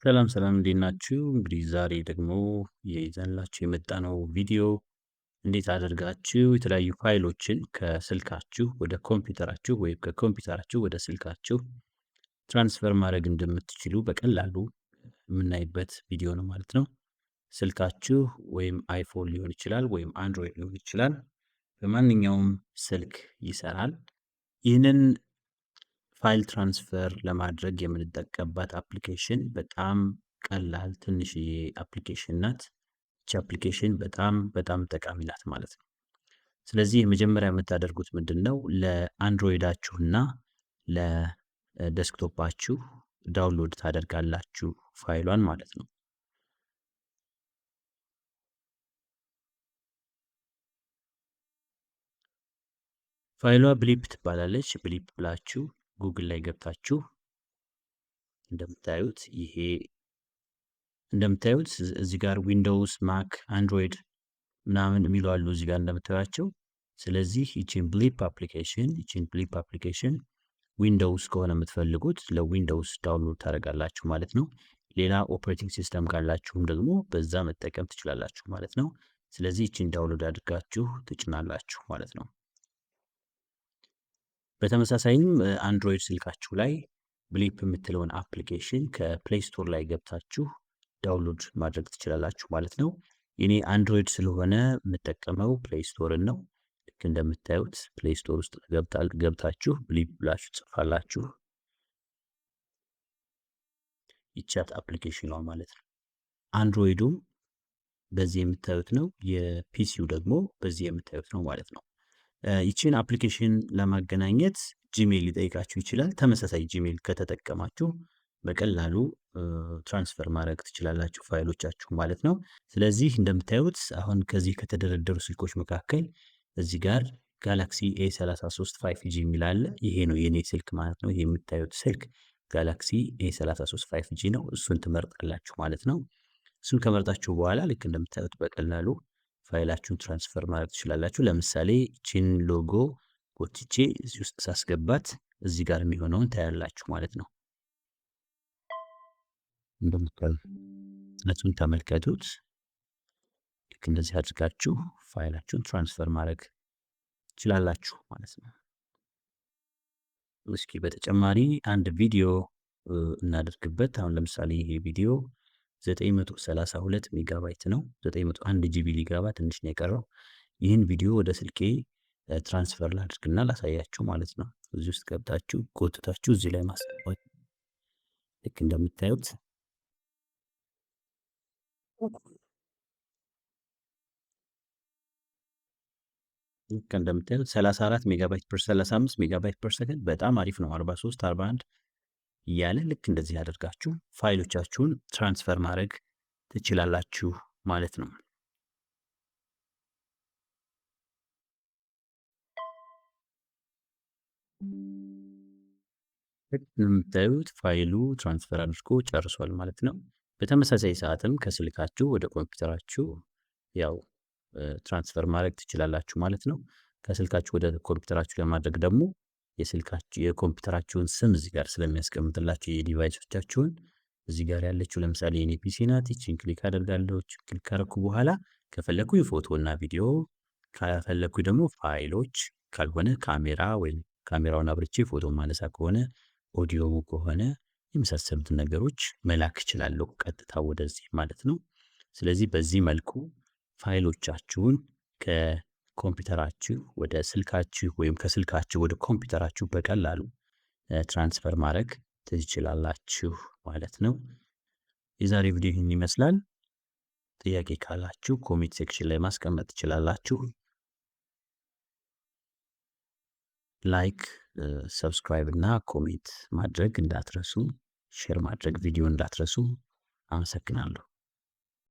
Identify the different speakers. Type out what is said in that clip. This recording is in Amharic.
Speaker 1: ሰላም ሰላም እንዴት ናችሁ? እንግዲህ ዛሬ ደግሞ ይዘንላችሁ የመጣነው ቪዲዮ እንዴት አድርጋችሁ የተለያዩ ፋይሎችን ከስልካችሁ ወደ ኮምፒውተራችሁ ወይም ከኮምፒውተራችሁ ወደ ስልካችሁ ትራንስፈር ማድረግ እንደምትችሉ በቀላሉ የምናይበት ቪዲዮ ነው ማለት ነው። ስልካችሁ ወይም አይፎን ሊሆን ይችላል ወይም አንድሮይድ ሊሆን ይችላል። በማንኛውም ስልክ ይሰራል። ይህንን ፋይል ትራንስፈር ለማድረግ የምንጠቀምባት አፕሊኬሽን በጣም ቀላል ትንሽዬ አፕሊኬሽን ናት። ይቺ አፕሊኬሽን በጣም ጠቃሚ ናት ማለት ነው። ስለዚህ የመጀመሪያ የምታደርጉት ምንድን ነው? ለአንድሮይዳችሁና ለዴስክቶፓችሁ ዳውንሎድ ታደርጋላችሁ ፋይሏን ማለት ነው። ፋይሏ ብሊፕ ትባላለች። ብሊፕ ብላችሁ ጉግል ላይ ገብታችሁ እንደምታዩት እዚህ ጋር ዊንዶውስ፣ ማክ፣ አንድሮይድ ምናምን የሚሉ አሉ እዚህ ጋር እንደምታዩቸው። ስለዚህ ይቺን ብሊፕ አፕሊኬሽን ዊንዶውስ ከሆነ የምትፈልጉት ለዊንዶውስ ዳውንሎድ ታደርጋላችሁ ማለት ነው። ሌላ ኦፕሬቲንግ ሲስተም ካላችሁም ደግሞ በዛ መጠቀም ትችላላችሁ ማለት ነው። ስለዚህ ይቺን ዳውንሎድ አድርጋችሁ ትጭናላችሁ ማለት ነው። በተመሳሳይም አንድሮይድ ስልካችሁ ላይ ብሊፕ የምትለውን አፕሊኬሽን ከፕሌይ ስቶር ላይ ገብታችሁ ዳውንሎድ ማድረግ ትችላላችሁ ማለት ነው። የኔ አንድሮይድ ስለሆነ የምጠቀመው ፕሌይ ስቶርን ነው። ልክ እንደምታዩት ፕሌይ ስቶር ውስጥ ገብታችሁ ብሊፕ ብላችሁ ጽፋላችሁ። ይቻት አፕሊኬሽኗ ማለት ነው። አንድሮይዱም በዚህ የምታዩት ነው፣ የፒሲው ደግሞ በዚህ የምታዩት ነው ማለት ነው። ይችን አፕሊኬሽን ለማገናኘት ጂሜል ሊጠይቃችሁ ይችላል። ተመሳሳይ ጂሜል ከተጠቀማችሁ በቀላሉ ትራንስፈር ማድረግ ትችላላችሁ ፋይሎቻችሁ ማለት ነው። ስለዚህ እንደምታዩት አሁን ከዚህ ከተደረደሩ ስልኮች መካከል እዚህ ጋር ጋላክሲ A33 5G የሚል አለ። ይሄ ነው የኔ ስልክ ማለት ነው። ይሄ የምታዩት ስልክ ጋላክሲ A33 5G ነው። እሱን ትመርጣላችሁ ማለት ነው። እሱን ከመርጣችሁ በኋላ ልክ እንደምታዩት በቀላሉ ፋይላችሁን ትራንስፈር ማድረግ ትችላላችሁ። ለምሳሌ ቺን ሎጎ ጎትቼ እዚህ ውስጥ ሳስገባት እዚህ ጋር የሚሆነውን ታያላችሁ ማለት ነው። እንደምታዩት ተመልከቱት። ልክ እንደዚህ አድርጋችሁ ፋይላችሁን ትራንስፈር ማድረግ ትችላላችሁ ማለት ነው። እስኪ በተጨማሪ አንድ ቪዲዮ እናደርግበት። አሁን ለምሳሌ ይሄ ቪዲዮ 932 ሜጋባይት ነው። 901 ጂቢ ሊገባ ትንሽ ነው የቀረው። ይህን ቪዲዮ ወደ ስልኬ ትራንስፈር ላድርግና ላሳያችሁ ማለት ነው። እዚህ ውስጥ ገብታችሁ ጎትታችሁ እዚህ ላይ ማስገባት ልክ እንደምታዩት ልክ እንደምታዩት 34 ሜጋባይት ፐር 35 ሜጋባይት ፐር ሰከንድ በጣም አሪፍ ነው። 43 41 እያለ ልክ እንደዚህ አድርጋችሁ ፋይሎቻችሁን ትራንስፈር ማድረግ ትችላላችሁ ማለት ነው። የምታዩት ፋይሉ ትራንስፈር አድርጎ ጨርሷል ማለት ነው። በተመሳሳይ ሰዓትም ከስልካችሁ ወደ ኮምፒውተራችሁ ያው ትራንስፈር ማድረግ ትችላላችሁ ማለት ነው። ከስልካችሁ ወደ ኮምፒውተራችሁ ለማድረግ ደግሞ የኮምፒውተራችሁን ስም እዚህ ጋር ስለሚያስቀምጥላችሁ የዲቫይሶቻችሁን እዚህ ጋር ያለችው ለምሳሌ የኔ ፒሲ ናት። ይቺን ክሊክ አደርጋለሁ። ክሊክ ካደረኩ በኋላ ከፈለኩ የፎቶ እና ቪዲዮ፣ ከፈለኩ ደግሞ ፋይሎች፣ ካልሆነ ካሜራ ወይም ካሜራውን አብርቼ ፎቶ ማነሳ ከሆነ ኦዲዮ ከሆነ የመሳሰሉትን ነገሮች መላክ እችላለሁ ቀጥታ ወደዚህ ማለት ነው። ስለዚህ በዚህ መልኩ ፋይሎቻችሁን ከኮምፒውተራችሁ ወደ ስልካችሁ ወይም ከስልካችሁ ወደ ኮምፒውተራችሁ በቀላሉ ትራንስፈር ማድረግ ትችላላችሁ ማለት ነው። የዛሬ ቪዲዮ ይህን ይመስላል። ጥያቄ ካላችሁ ኮሜንት ሴክሽን ላይ ማስቀመጥ ትችላላችሁ። ላይክ፣ ሰብስክራይብ እና ኮሜንት ማድረግ እንዳትረሱ፣ ሼር ማድረግ ቪዲዮ እንዳትረሱ። አመሰግናለሁ።